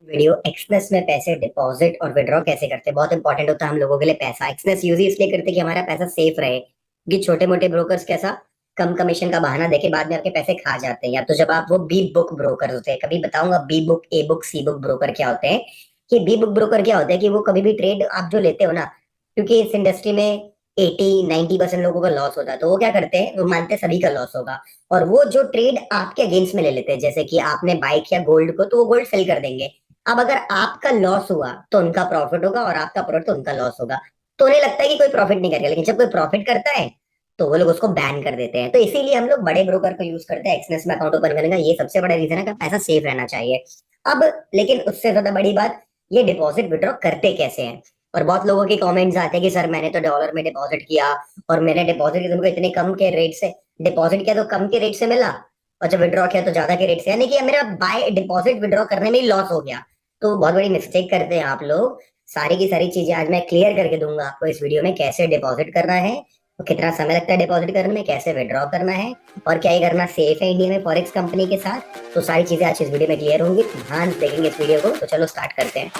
Video Exness में पैसे deposit और विड्रॉ कैसे करते हैं। बहुत इंपॉर्टेंट होता है हम लोगों के लिए पैसा। एक्सनेस यूज ही इसलिए करते हैं कि हमारा पैसा सेफ रहे, कि छोटे मोटे ब्रोकर्स कैसा कम कमीशन का बहाना देके बाद में आपके पैसे खा जाते हैं। या तो जब आप वो बी बुक ब्रोकर होते हैं, कभी बताऊंगा B book, A book, C book broker क्या होते हैं। कि बी बुक ब्रोकर क्या होता है कि वो कभी भी ट्रेड आप जो लेते हो ना, क्योंकि इस इंडस्ट्री में 80-90% लोगों का लॉस होता है, तो वो क्या करते हैं, वो मानते हैं सभी का लॉस होगा और वो जो ट्रेड आपके अगेंस्ट में ले लेते हैं। जैसे कि आपने बाय किया गोल्ड को, तो वो गोल्ड सेल कर देंगे। अब अगर आपका लॉस हुआ तो उनका प्रॉफिट होगा और आपका प्रॉफिट तो उनका लॉस होगा। तो उन्हें लगता है कि कोई प्रॉफिट नहीं करेगा, लेकिन जब कोई प्रॉफिट करता है तो वो लोग उसको बैन कर देते हैं। तो इसीलिए हम लोग बड़े ब्रोकर को यूज करते हैं एक्सनेस में अकाउंट ओपन करने का। ये सबसे बड़ा रीजन है कि पैसा सेफ रहना चाहिए। अब लेकिन उससे ज्यादा बड़ी बात, ये डिपॉजिट विड्रॉ करते कैसे हैं। और बहुत लोगों के कमेंट्स आते हैं कि सर मैंने तो डॉलर में डिपॉजिट किया और मैंने डिपॉजिट किया तुमको इतने कम के रेट से डिपॉजिट किया तो कम के रेट से मिला, और जब विड्रॉ किया तो ज्यादा के रेट से, यानी कि मेरा बाय डिपॉजिट विड्रॉ करने में ही लॉस हो गया। तो बहुत बड़ी मिस्टेक करते हैं आप लोग। सारी की सारी चीजें आज मैं क्लियर करके दूंगा आपको इस वीडियो में, कैसे डिपॉजिट करना है और कितना समय लगता है डिपॉजिट करने में, कैसे विड्रॉ करना है और क्या ही करना सेफ है इंडिया में फॉरेक्स कंपनी के साथ। तो सारी चीजें आज इस वीडियो में क्लियर होंगी, ध्यान से देखेंगे इस वीडियो को। तो चलो स्टार्ट करते हैं।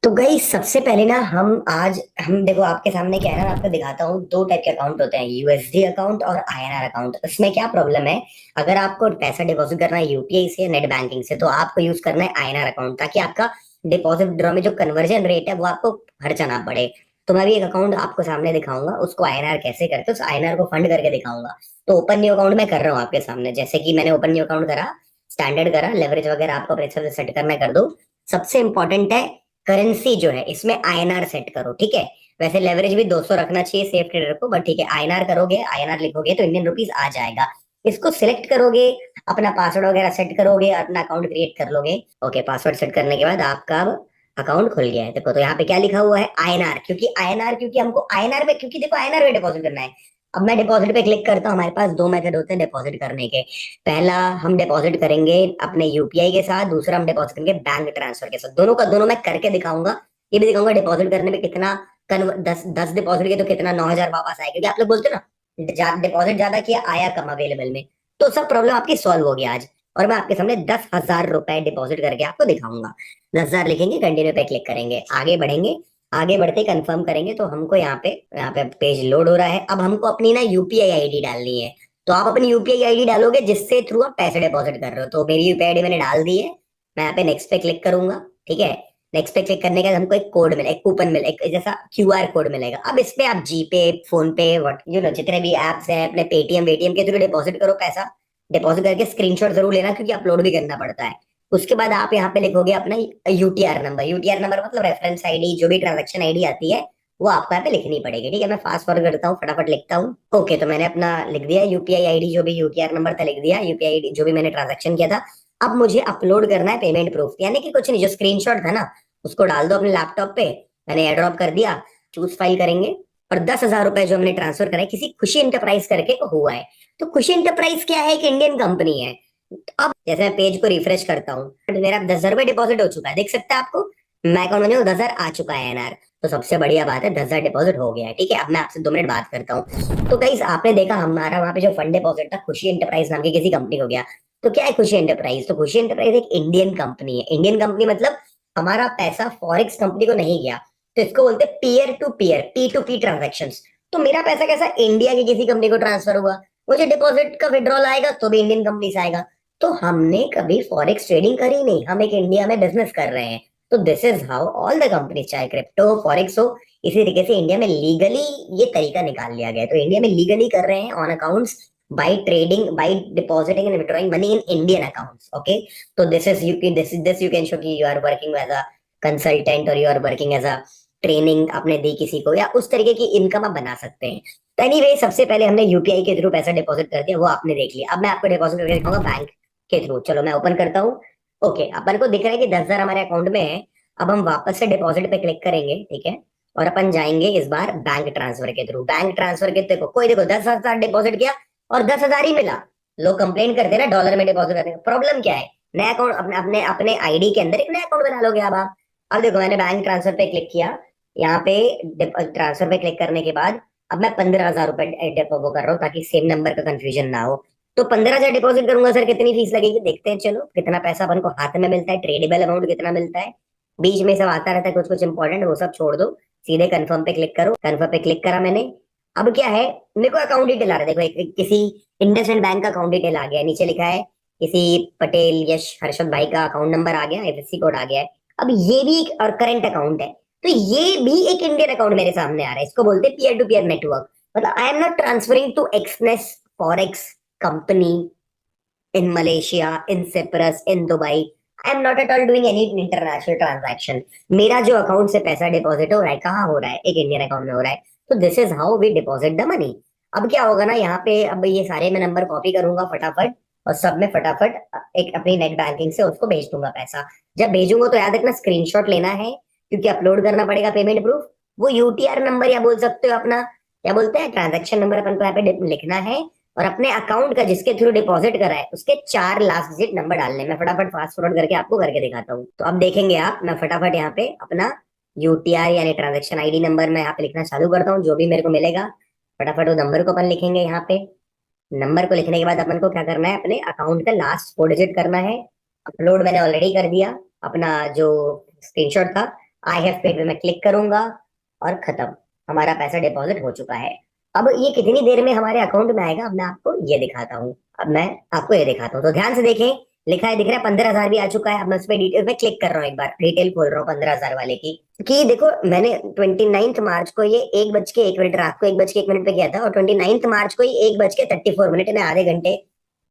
तो गई सबसे पहले ना हम देखो आपके सामने क्या है ना, मैं आपको दिखाता हूँ। दो टाइप के अकाउंट होते हैं, यूएसडी अकाउंट और आईएनआर अकाउंट। इसमें क्या प्रॉब्लम है, अगर आपको पैसा डिपॉजिट करना है यूपीआई से, नेट बैंकिंग से, तो आपको यूज करना है आईएनआर अकाउंट, ताकि आपका डिपॉजिट ड्रॉ में जो कन्वर्जन रेट है वो आपको खर्चा ना पड़े। तो मैं भी एक अकाउंट आपको सामने दिखाऊंगा, उसको आईएनआर कैसे करते हैं, उस आईएनआर को फंड करके दिखाऊंगा। तो ओपन न्यू अकाउंट मैं कर रहा हूँ आपके सामने। जैसे कि मैंने ओपन न्यू अकाउंट करा, स्टैंडर्ड करा, लेवरेज वगैरह आपको अपने हिसाब से सेट करना है कर दो। सबसे इंपॉर्टेंट है करेंसी जो है, इसमें आईएनआर सेट करो, ठीक है। वैसे लेवरेज भी 200 रखना चाहिए सेफ ट्रेडर को, बट ठीक है, आईएनआर करोगे, आईएनआर लिखोगे तो इंडियन रुपीस आ जाएगा। इसको सिलेक्ट करोगे, अपना पासवर्ड वगैरह सेट करोगे, अपना अकाउंट क्रिएट कर लोगे। ओके, पासवर्ड सेट करने के बाद आपका अकाउंट खुल गया है। देखो तो यहाँ पे क्या लिखा हुआ है, आईएनआर। क्योंकि हमको आईएनआर में, क्योंकि देखो आईएनआर में डिपॉजिट करना है। अब मैं डिपॉजिट पे क्लिक करता हूँ, हमारे पास दो मेथड होते हैं डिपॉजिट करने के। पहला हम डिपॉजिट करेंगे अपने यूपीआई के साथ, दूसरा हम डिपॉजिट करेंगे बैंक ट्रांसफर के साथ। दोनों का दोनों मैं करके दिखाऊंगा। ये भी दिखाऊंगा डिपॉजिट करने में कितना 10 डिपॉजिट किया तो कितना 9,000 वापस आएगा। क्योंकि आप लोग बोलते हो ना डिपॉजिट ज्यादा किया आया कम अवेलेबल में, तो सब प्रॉब्लम आपकी सॉल्व हो गया आज। और मैं आपके सामने 10,000 रुपए डिपॉजिट करके आपको दिखाऊंगा। 10,000 लिखेंगे, कंटिन्यू पे क्लिक करेंगे, आगे बढ़ेंगे। आगे बढ़ते कंफर्म करेंगे तो हमको यहाँ पे पेज लोड हो रहा है। अब हमको अपनी ना यूपीआई आईडी डालनी है। तो आप अपनी यूपीआई आईडी डालोगे जिससे थ्रू आप पैसे डिपॉजिट कर रहे हो। तो मेरी यूपीआई आईडी मैंने डाल दी है। मैं यहाँ पे नेक्स्ट पे क्लिक करूंगा, ठीक है। नेक्स्ट पे क्लिक करने के बाद हमको एक कोड मिले, एक कूपन मिले, एक जैसा क्यूआर कोड मिलेगा। अब इस पे आप जीपे, फोन पे, वट जितने भी एप्स हैं अपने पेटीएम वेटीएम के थ्रू डिपॉजिट करो पैसा। डिपॉजिट करके स्क्रीनशॉट जरूर लेना, क्योंकि अपलोड भी करना पड़ता है। उसके बाद आप यहाँ पे लिखोगे अपना यूटीआर नंबर। यूटीआर नंबर मतलब रेफरेंस आईडी, जो भी ट्रांजेक्शन आईडी आती है वो आपको यहाँ पे लिखनी पड़ेगी, ठीक है। मैं फास्ट फॉरवर्ड करता हूँ, फटाफट लिखता हूँ। ओके, तो मैंने अपना लिख दिया यूपीआई आईडी, जो भी यूटीआर नंबर था लिख दिया, यूपीआई आईडी जो भी मैंने ट्रांजेक्शन किया था। अब मुझे अपलोड करना है पेमेंट प्रूफ, यानी कि कुछ नहीं, जो स्क्रीनशॉट था ना उसको डाल दो अपने लैपटॉप पे। मैंने एयर ड्रॉप कर दिया, चूज फाइल करेंगे। और 10,000 रुपए जो हमने ट्रांसफर करे किसी खुशी इंटरप्राइज करके हुआ है। तो खुशी इंटरप्राइज क्या है, एक इंडियन कंपनी है। अब जैसे मैं पेज को रिफ्रेश करता हूँ, मेरा 10,000 रुपए डिपॉजिट हो चुका है, देख सकते हैं आपको। मैं अकाउंट में 10,000 आ चुका है एनआर। तो सबसे बढ़िया बात है, 10,000 डिपॉजिट हो गया है, ठीक है। अब मैं आपसे 2 मिनट बात करता हूँ। तो गाइस आपने देखा हमारा वहां पे जो फंड डिपॉजिट था खुशी इंटरप्राइज नाम की किसी कंपनी को गया। तो क्या है खुशी इंटरप्राइज, तो खुशी इंटरप्राइज एक इंडियन कंपनी है। इंडियन कंपनी मतलब हमारा पैसा फॉरेक्स कंपनी को नहीं गया। तो इसको बोलते हैं peer to peer, P to P transaction. तो मेरा पैसा कैसा इंडिया की किसी कंपनी को ट्रांसफर हुआ, मुझे डिपॉजिट का विड्रॉल आएगा तो भी इंडियन कंपनी से आएगा। तो हमने कभी फॉरेक्स ट्रेडिंग करी नहीं, हम एक इंडिया में बिजनेस कर रहे हैं। तो this is how all the companies, चाहे क्रिप्टो फॉरेक्स हो, इसी तरीके से इंडिया में लीगली ये तरीका निकाल लिया गया है। तो इंडिया में लीगली कर रहे हैं on accounts, by trading, by depositing and withdrawing money in Indian accounts. Okay, तो दिस यू कैन शो कि you are working as a consultant और you are working as a training आपने दी किसी को, या उस तरीके की इनकम आप बना सकते हैं। तो एनीवे सबसे पहले हमने यूपीआई के थ्रू पैसा डिपॉजिट कर दिया, वो आपने देख लिया। अब मैं आपको डिपॉजिट करके दिखाऊंगा बैंक के थ्रू। चलो मैं ओपन करता हूँ। ओके, अपन को दिख रहा है कि 10,000 हमारे अकाउंट में है। अब हम वापस से डिपॉजिट पे क्लिक करेंगे, ठीक है। और अपन जाएंगे इस बार बैंक ट्रांसफर के थ्रू। बैंक ट्रांसफर के देखो कोई, देखो 10,000 डिपॉजिट किया और 10,000 ही मिला। लोग कंप्लेन करते हैं ना डॉलर में डिपॉजिट करने का, प्रॉब्लम क्या है, नया अकाउंट अपने अपने अपने आईडी के अंदर एक नया अकाउंट बना लोगे अब आप। अब देखो मैंने बैंक ट्रांसफर पे क्लिक किया, यहाँ पे ट्रांसफर पे क्लिक करने के बाद अब मैं 15,000 रुपए वो कर रहा हूँ, ताकि सेम नंबर का कंफ्यूजन ना हो। तो 15,000 डिपॉजिट करूंगा सर, कितनी फीस लगेगी? देखते हैं, चलो कितना पैसा अपन को हाथ में मिलता है, ट्रेडेबल अमाउंट कितना मिलता है। बीच में सब आता रहता है कुछ कुछ इंपॉर्टेंट, वो सब छोड़ दो, सीधे कंफर्म पे क्लिक करो। कंफर्म पे क्लिक करा मैंने। अब क्या है, मेरे को अकाउंट डिटेल आ रहा है, देखो किसी इंडसइंड बैंक का अकाउंट डिटेल आ गया है, नीचे लिखा है किसी पटेल यश हर्षद भाई का अकाउंट नंबर आ गया, एफएससी कोड आ गया है। अब ये भी एक और करंट अकाउंट है, तो ये भी एक इंडियन अकाउंट मेरे सामने आ रहा है। इसको बोलते हैं पीयर टू पीयर नेटवर्क। मतलब I am not transferring to Exness forex company in Malaysia, in Cyprus, in Dubai. I am not at all doing any international transaction. मेरा जो अकाउंट से पैसा डिपॉजिट हो रहा है, कहाँ हो रहा है? एक इंडियन अकाउंट में हो रहा है। तो this is how we deposit the money. अब क्या होगा ना, यहाँ पे अब ये सारे मैं नंबर कॉपी करूंगा फटाफट, और सब में फटाफट एक अपनी नेट बैंकिंग से उसको भेज दूंगा पैसा। जब भेजूंगा तो याद रखना स्क्रीनशॉट लेना है, क्योंकि अपलोड करना पड़ेगा पेमेंट प्रूफ। वो यूटीआर नंबर या बोल सकते हो अपना, क्या बोलते हैं, ट्रांजेक्शन नंबर अपन को यहाँ पे लिखना है। और अपने अकाउंट का जिसके थ्रू डिपॉजिट करा है उसके 4 लास्ट डिजिट नंबर डालने। मैं फटाफट फास्ट फॉरवर्ड करके आपको करके दिखाता हूँ। तो अब देखेंगे आप, मैं फटाफट यहाँ पे अपना यूटीआर यानी ट्रांजेक्शन आईडी नंबर मैं यहाँ पे लिखना चालू करता हूँ, जो भी मेरे को मिलेगा। फटाफट वो नंबर को अपन लिखेंगे यहाँ पे। नंबर को लिखने के बाद अपन को क्या करना है, अपने अकाउंट का लास्ट 4 डिजिट करना है। अपलोड मैंने ऑलरेडी कर दिया अपना जो स्क्रीनशॉट था। आई हैव पेड पे मैं क्लिक करूंगा और खत्म, हमारा पैसा डिपॉजिट हो चुका है। अब ये कितनी देर में हमारे अकाउंट में आएगा, अब मैं आपको ये दिखाता हूँ। अब मैं आपको ये दिखाता हूँ, तो ध्यान से देखें। लिखा है, दिख रहा है 15,000 भी आ चुका है। अब मैं उस पर डिटेल पे क्लिक कर रहा हूँ, एक बार डिटेल खोल रहा हूँ 15,000 वाले की। कि देखो मैंने 29 मार्च को ये 1:01 रात को 1:01 पे किया था, और 29 मार्च को ही 1:34 में, आधे घंटे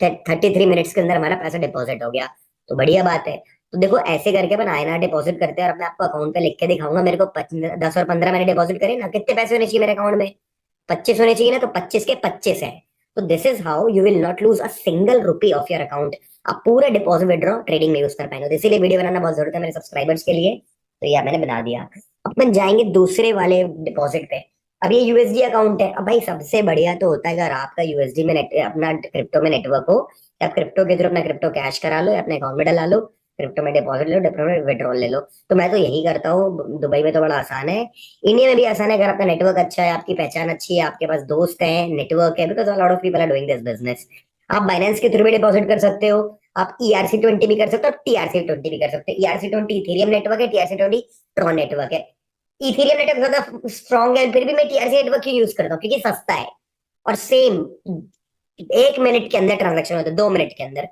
33 मिनट्स के अंदर हमारा पैसा डिपॉजिट हो गया। तो बढ़िया बात है। तो देखो ऐसे करके अपन आईएनआर डिपॉजिट करते हैं, और मैं आपको अकाउंट पे लिख के दिखाऊंगा। मेरे को 10 और 15 मैंने डिपॉजिट करे ना, कितने पैसे होने चाहिए मेरे अकाउंट में? 25 होने चाहिए ना, तो 25 के 25 है। तो this is how you will not lose a single rupee of your account. आप पूरे डिपॉजिट विड्रॉ ट्रेडिंग में यूज कर पाएंगे। तो इसीलिए वीडियो बनाना बहुत जरूरत है मेरे सब्सक्राइबर्स के लिए। तो यह मैंने बना दिया। अपन जाएंगे दूसरे वाले डिपॉजिट पे। अब ये यूएसडी अकाउंट है। अब भाई सबसे बढ़िया तो होता है अगर आपका यूएसडी में अपना क्रिप्टो में नेटवर्क हो, आप क्रिप्टो के थ्रू अपना क्रिप्टो कैश करा लो या अपने अकाउंट में डला लो, क्रिप्टो में डिपॉजिट लो, क्रिप्टो में विड्रॉल ले लो। तो मैं तो यही करता हूँ। दुबई में तो बड़ा आसान है, इंडिया में भी आसान है। अगर आपका नेटवर्क अच्छा है, आपकी पहचान अच्छी है, आपके पास दोस्त हैं, नेटवर्क है, because lot of people are doing this business. आप बाइनेंस के थ्रू भी डिपॉजिट कर सकते हो, आप ERC20 भी कर सकते हो, TRC20 भी कर सकते हो। ERC20 इथेरियम नेटवर्क है, TRC20 ट्रॉन नेटवर्क है। इथेरियम नेटवर्क ज्यादा स्ट्रॉन्ग है, फिर भी मैं TRC नेटवर्क क्यों यूज करता हूँ, क्योंकि सस्ता है और सेम 1 मिनट के अंदर ट्रांजेक्शन होता है, 2 मिनट के अंदर।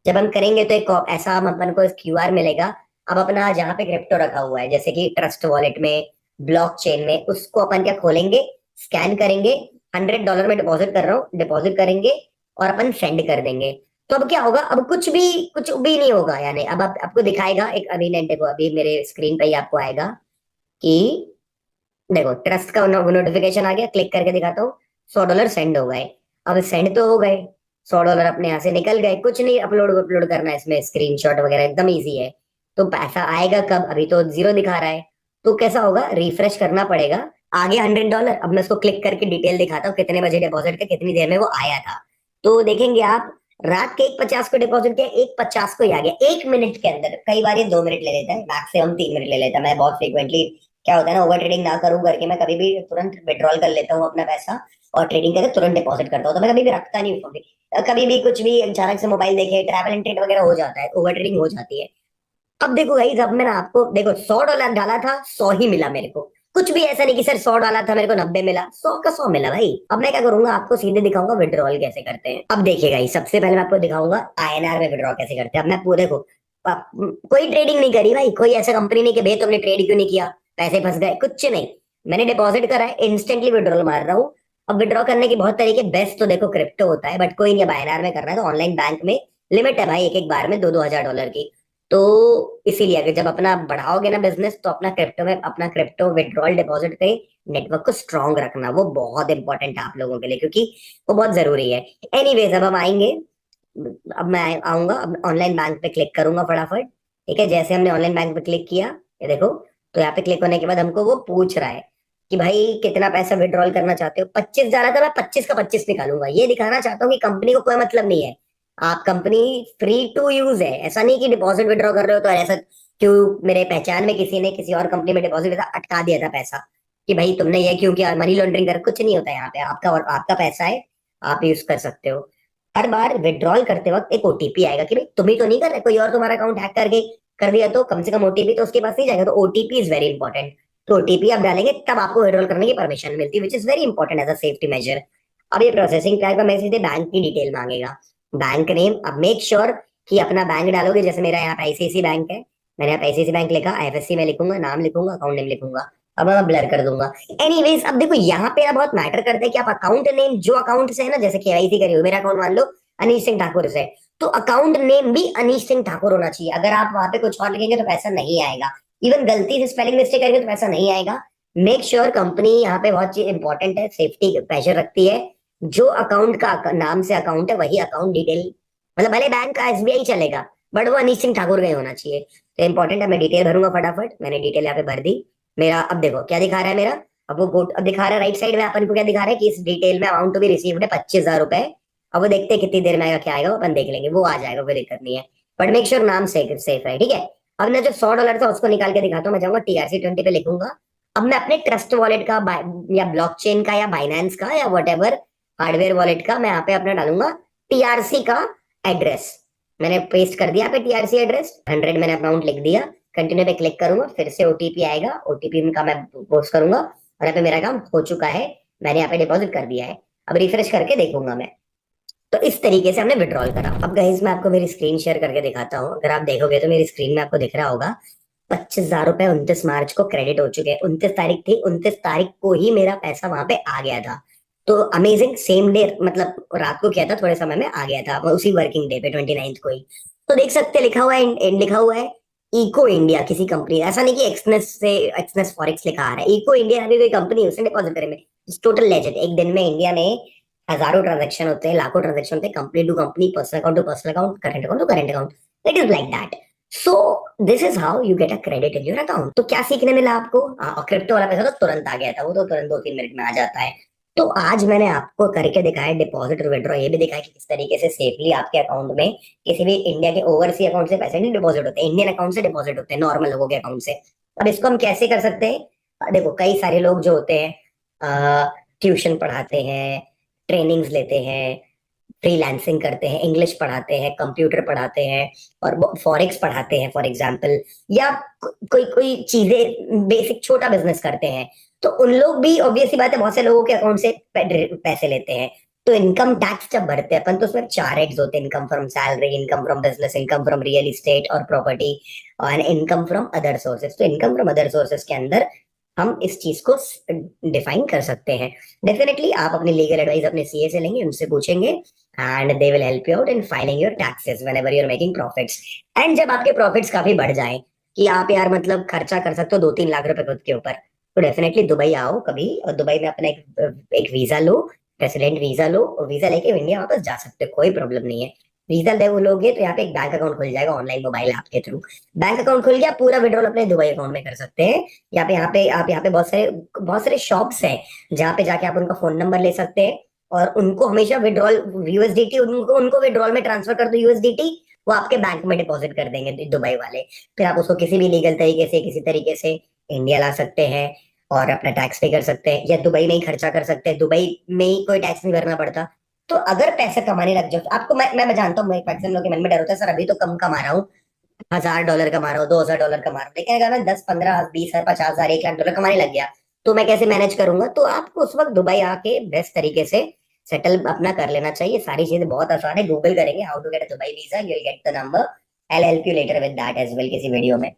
जब हम करेंगे तो एक ऐसा हम अपन को क्यूआर मिलेगा। अब अपना जहाँ पे क्रिप्टो रखा हुआ है, जैसे कि ट्रस्ट वॉलेट में, ब्लॉकचेन में, उसको अपन क्या खोलेंगे, स्कैन करेंगे। $100 में डिपॉजिट कर रहा हूँ, डिपॉजिट करेंगे और अपन सेंड कर देंगे। तो अब क्या होगा, अब कुछ भी नहीं होगा। यानी अब आपको दिखाएगा एक, अभी नहीं, देखो अभी मेरे स्क्रीन पे ही आपको आएगा कि देखो ट्रस्ट का नोटिफिकेशन आ गया। क्लिक करके दिखाता हूँ, $100 सेंड हो गए। अब सेंड तो हो गए, $100 अपने यहाँ से निकल गए। कुछ नहीं अपलोड अपलोड करना है इसमें, स्क्रीनशॉट वगैरह एकदम इजी है। तो पैसा आएगा कब, अभी तो जीरो दिखा रहा है। तो कैसा होगा, रिफ्रेश करना पड़ेगा। आ गया $100। अब मैं इसको क्लिक करके डिटेल दिखाता हूँ, कितने बजे डिपॉजिट का, कितनी देर में वो आया था। तो देखेंगे आप, रात के 1:50 को डिपॉजिट किया, 1:50 को ही आ गया, 1 मिनट के अंदर। कई बार ये 2 मिनट ले लेता है, मैक्सिमम 3 मिनट ले लेता है। मैं बहुत फ्रिक्वेंटली क्या होता है ना, ओवर ट्रेडिंग ना करूं करके मैं कभी भी तुरंत विड्रॉल कर लेता हूँ अपना पैसा, और ट्रेडिंग करके तुरंत डिपॉजिट करता हूँ। तो मैं कभी भी रखता नहीं हूँ। कभी भी कुछ भी अचानक से मोबाइल देखे, ट्रैवल एंड ट्रेड वगैरह हो जाता है, ओवर ट्रेडिंग हो जाती है। अब देखो भाई, जब मैंने आपको देखो $100 डाला था, 100 ही मिला मेरे को। कुछ भी ऐसा नहीं कि सर 100 डाला था मेरे को 90 मिला, 100 का 100 मिला भाई। अब मैं क्या करूंगा, आपको सीधे दिखाऊंगा विड्रॉल कैसे करते हैं। अब देखिएगा, सबसे पहले मैं आपको दिखाऊंगा आईएनआर में विड्रॉ कैसे करते हैं। अब मैं पूरे को कोई ट्रेडिंग नहीं करी भाई, कोई ऐसा कंपनी नहीं कि भाई तुमने ट्रेड क्यों नहीं किया, पैसे फंस गए, कुछ नहीं। मैंने डिपॉजिट करा है, इंस्टेंटली विड्रॉल मार रहा हूँ। अब विड्रॉ करने के बहुत तरीके, बेस्ट तो देखो क्रिप्टो होता है, बट कोई नहीं, अब आईएनआर में करना है तो ऑनलाइन बैंक में लिमिट है भाई, एक एक बार में 2-2 हजार डॉलर की। तो इसीलिए अगर जब अपना बढ़ाओगे ना बिजनेस, तो अपना क्रिप्टो में अपना क्रिप्टो विड्रॉल डिपॉजिट के नेटवर्क को स्ट्रांग रखना, वो बहुत इंपॉर्टेंट है आप लोगों के लिए, क्योंकि वो बहुत जरूरी है। एनीवेज, अब हम आएंगे। अब मैं आऊंगा, अब ऑनलाइन बैंक पे क्लिक करूंगा फटाफट। ठीक है, जैसे हमने ऑनलाइन बैंक पे क्लिक किया, ये देखो। तो यहाँ पे क्लिक होने के बाद हमको वो पूछ रहा है कि भाई कितना पैसा विड्रॉल करना चाहते हो। 25 जा रहा था, मैं 25 का 25 निकालूंगा। ये दिखाना चाहता हूँ कि कंपनी को कोई मतलब नहीं है, आप कंपनी फ्री टू यूज है। ऐसा नहीं कि डिपॉजिट विड्रॉ कर रहे हो तो ऐसा क्यों, मेरे पहचान में किसी ने किसी और कंपनी में डिपॉजिट अटका दिया था पैसा, कि भाई तुमने ये क्यों किया, मनी लॉन्ड्रिंग कर, कुछ नहीं होता यहाँ पे। आपका और आपका पैसा है, आप यूज कर सकते हो। हर बार विड्रॉल करते वक्त एक ओटीपी आएगा कि भाई तुम ही तो नहीं कर रहे, कोई और तुम्हारा अकाउंट हैक करके कर दिया तो कम से कम ओटीपी तो उसके पास नहीं जाएगा। तो ओटीपी इज वेरी इंपॉर्टेंट। तो ओटीपी आप डालेंगे तब आपको विड्रॉल करने की परमिशन मिलती है, which is very important as a safety measure. अब ये प्रोसेसिंग टाइप का मैसेज बैंक की डिटेल मांगेगा, बैंक नेम। अब मेक श्योर कि अपना बैंक डालोगे, जैसे मेरा यहाँ पे आईसीआईसी बैंक है, मैंने यहाँ पे आईसीआईसी बैंक लिखा, आईएफएससी में लिखूंगा, नाम लिखूंगा, अकाउंट नेम लिखूंगा। अब मैं ब्लर कर दूंगा। एनीवेज अब देखो यहाँ पे ना बहुत मैटर करता है कि आप अकाउंट नेम जो अकाउंट से है ना, जैसे केवाईसी करी हो, मेरा अकाउंट मान लो अनीश सिंह ठाकुर से, तो अकाउंट नेम भी अनीश सिंह ठाकुर होना चाहिए। अगर आप वहां पे कुछ और लिखेंगे तो पैसा नहीं आएगा। इवन गलती से स्पेलिंग मिस्टेक करेंगे तो पैसा नहीं आएगा। मेक श्योर कंपनी यहाँ पे बहुत चीज इंपॉर्टेंट है, सेफ्टी प्रेशर रखती है, जो अकाउंट का नाम से अकाउंट है वही अकाउंट डिटेल, मतलब भले बैंक का एसबीआई चलेगा बट वो अनीश सिंह ठाकुर का ही होना चाहिए। तो इंपॉर्टेंट है। मैं डिटेल भरूंगा फटाफट, मैंने डिटेल यहाँ पे भर दी। मेरा अब देखो क्या दिखा रहा है मेरा, अब वो अब दिखा रहा है राइट साइड में अपन को क्या दिखा रहा है कि इस डिटेल में अमाउंट टू बी रिसीव्ड है 25,000 रुपए। अब वो देखते हैं कितनी देर में आएगा, क्या आएगा वो अपन देख लेंगे, वो आ जाएगा, कोई दिक्कत नहीं है। बट मेक श्योर नाम सेफ है, ठीक है। अब मैं जो $100 था उसको निकाल के दिखाता हूँ। मैं जाऊंगा TRC20 पे लिखूंगा। अब मैं अपने ट्रस्ट वॉलेट का या ब्लॉकचेन का या बाइनेंस का या वट एवर हार्डवेयर वॉलेट का मैं यहाँ पे अपना डालूंगा टीआरसी का एड्रेस। मैंने पेस्ट कर दिया पे टीआरसी एड्रेस 100, मैंने अमाउंट लिख दिया। कंटिन्यू पे क्लिक करूंगा, फिर से ओटीपी आएगा, ओटीपी का मैं पोस्ट करूंगा और यहाँ पे मेरा काम हो चुका है, मैंने यहाँ पे डिपॉजिट कर दिया है। अब रिफ्रेश करके देखूंगा मैं। तो इस तरीके से हमने विड्रॉल करा। अब गाइस मैं आपको मेरी स्क्रीन शेयर करके दिखाता हूँ। अगर आप देखोगे तो मेरी स्क्रीन में आपको दिख रहा होगा 25,000 रुपए 29 मार्च को क्रेडिट हो चुके हैं। 29 तारीख थी, 29 तारीख को ही मेरा पैसा वहां पे आ गया था। तो अमेजिंग, सेम डे, मतलब रात को किया था, थोड़े समय में आ गया था, उसी वर्किंग डे पे 29 को ही। तो देख सकते हैं लिखा हुआ है, लिखा हुआ है इको इंडिया किसी कंपनी, ऐसा नहीं कि एक्सनेस से एक्सनेस फॉरेक्स लिखा आ रहा है, इको इंडिया अभी कोई कंपनी है उसने डिपॉजिट करे में। टोटल लेजेंड, एक दिन में इंडिया में हजारों ट्रांजेक्शन होते हैं, लाखों ट्रांजेक्शन होते हैं, company to company, personal account to personal account, current account to current account. It is like that. So this is how you get a credit in your account. तो क्या सीखने मिला आपको? और क्रिप्टो वाला पैसा तो तुरंत आ गया था, वो तो तुरंत 2-3 मिनट में आ जाता है। तो आज मैंने आपको करके दिखाया डिपॉजिट और विड्रॉ, ये भी दिखाया कि किस तरीके से सेफली आपके अकाउंट में किसी भी इंडिया के ओवरसीज अकाउंट से पैसे नहीं डिपॉजिट होते, इंडियन अकाउंट से डिपॉजिट होते हैं, नॉर्मल लोगों के अकाउंट से। अब इसको हम कैसे कर सकते हैं? देखो कई सारे लोग जो होते हैं ट्यूशन पढ़ाते हैं, ट्रेनिंग्स लेते हैं, फ्रीलांसिंग करते हैं, इंग्लिश पढ़ाते हैं, कंप्यूटर पढ़ाते हैं और फॉरेक्स पढ़ाते हैं फॉर एग्जांपल, या कोई कोई चीजें बेसिक छोटा बिजनेस करते हैं। तो उन लोग भी ऑब्वियसली बात है बहुत से लोगों के अकाउंट से पैसे लेते हैं। तो इनकम टैक्स जब भरते हैं अपन तो उसमें 4 एक्स होते हैं, income from salary, income from business, income from real estate और प्रॉपर्टी, और इनकम फ्रॉम अदर सोर्सेज। तो इनकम फ्रॉम अदर सोर्सेज के अंदर हम इस चीज को डिफाइन कर सकते हैं। डेफिनेटली आप अपनी लीगल एडवाइस अपने सीए से लेंगे, उनसे पूछेंगे, and they will help you out in filing your taxes whenever you are making profits. And जब आपके प्रॉफिट्स काफी बढ़ जाए कि आप यार मतलब खर्चा कर सकते हो 2-3 लाख रुपए खुद के ऊपर, तो डेफिनेटली दुबई आओ कभी, और दुबई में अपना एक वीजा लो, रेसिडेंट वीजा लो, और वीजा लेके इंडिया वापस जा सकते हो, कोई प्रॉब्लम नहीं है। वीजा ले वो लोगे तो यहाँ पे एक बैंक अकाउंट खुल जाएगा ऑनलाइन मोबाइल ऐप के थ्रू। बैंक अकाउंट खुल गया, पूरा विड्रॉल अपने दुबई अकाउंट में कर सकते हैं। यहाँ पे आप यहाँ पे बहुत सारे शॉप्स हैं जहाँ पे जाके आप उनका फोन नंबर ले सकते हैं और उनको हमेशा विड्रॉल यूएसडीटी, उनको उनको विड्रॉल में ट्रांसफर कर दो यूएसडीटी, वो आपके बैंक में डिपॉजिट कर देंगे दुबई वाले। फिर आप उसको किसी भी लीगल तरीके से किसी तरीके से इंडिया ला सकते हैं और अपना टैक्स पे कर सकते हैं, या दुबई में ही खर्चा कर सकते हैं, दुबई में ही कोई टैक्स नहीं भरना पड़ता। तो अगर पैसे कमाने लग जाओ तो आपको, मैं जानता हूँ मैक्सिमम लोग के मन में डर होता है, सर अभी तो कम कमा रहा हूँ, $1,000 कमा रहा हूँ, $2,000 कमा रहा हूँ, लेकिन अगर मैं 10, 15, 20, 50,000, $1,00,000 कमाने लग गया तो मैं कैसे मैनेज करूंगा? तो आपको उस वक्त दुबई आके बेस्ट तरीके से सेटल अपना कर लेना चाहिए। सारी चीजें बहुत आसान है, गूगल करेंगे how to get a Dubai visa, you will get the number, I will help you later with that as well किसी वीडियो में।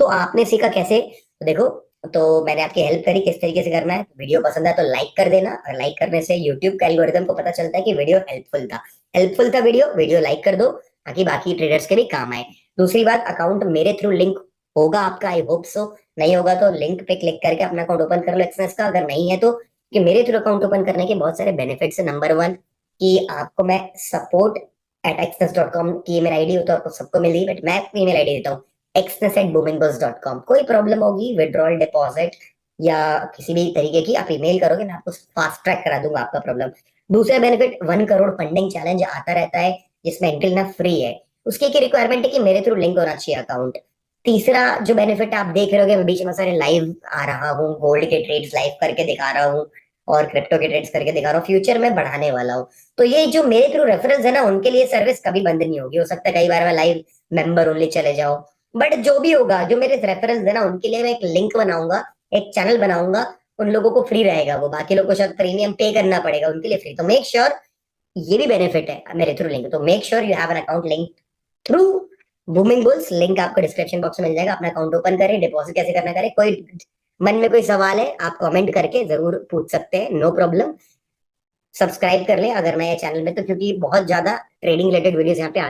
तो आपने सीखा कैसे? तो देखो, तो मैंने आपकी हेल्प करी किस तरीके से करना है। वीडियो पसंद है तो लाइक कर देना, और लाइक करने से यूट्यूब के एल्गोरिदम को पता चलता है कि वीडियो हेल्पफुल था वीडियो लाइक कर दो ताकि बाकी ट्रेडर्स के भी काम आए। दूसरी बात, अकाउंट मेरे थ्रू लिंक होगा आपका, आई होप सो। नहीं होगा तो लिंक पे क्लिक करके अपना अकाउंट ओपन कर लो एक्सनेस का। अगर नहीं है तो, कि मेरे थ्रू अकाउंट ओपन करने के बहुत सारे बेनिफिट्स है। नंबर 1 कि आपको मैं support@exness.com की ईमेल आईडी होता है, आपको सबको मिल रही है, बट मैं अपनी ईमेल आईडी देता हूँ exness@boomingburst.com। कोई प्रॉब्लम होगी विड्रॉल, डिपॉजिट या किसी भी तरीके की, आप ईमेल करोगे मैं आपको फास्ट ट्रैक करा दूंगा आपका प्रॉब्लम। दूसरा बेनिफिट, 1 करोड़ फंडिंग चैलेंज आता रहता है जिसमें एंट्री ना फ्री है, उसकी एक रिक्वायरमेंट है कि मेरे थ्रू लिंक होना चाहिए अकाउंट। तीसरा जो बेनिफिट आप देख रहे होगे, मैं बीच में सारे लाइव आ रहा हूँ, गोल्ड के ट्रेड्स लाइव करके दिखा रहा हूँ, और क्रिप्टो के ट्रेड्स करके दिखा रहा हूँ, फ्यूचर में बढ़ाने वाला हूँ। तो ये जो मेरे थ्रू रेफरल्स है ना, उनके लिए सर्विस कभी बंद नहीं होगी। हो सकता है कई बार मैं लाइव मेंबर ओनली चले जाओ, बट जो भी होगा, जो मेरे रेफरल्स है ना, उनके लिए मैं एक लिंक बनाऊंगा, एक चैनल बनाऊंगा। उन लोगों को फ्री रहेगा, वो बाकी लोगों को शायद प्रीमियम पे करना पड़ेगा, उनके लिए फ्री। तो मेक श्योर, ये भी बेनिफिट है मेरे थ्रू लिंक। तो make sure you have an account link through booming bulls. Link आपको डिस्क्रिप्शन बॉक्स में मिल जाएगा। अपना अकाउंट ओपन करें, डिपॉजिट कैसे करना करें, कोई मन में कोई सवाल है आप कमेंट करके जरूर पूछ सकते हैं, नो प्रॉब्लम। सब्सक्राइब कर ले अगर नए चैनल में, तो क्योंकि बहुत ज्यादा ट्रेडिंग रिलेटेड वीडियोस यहाँ पे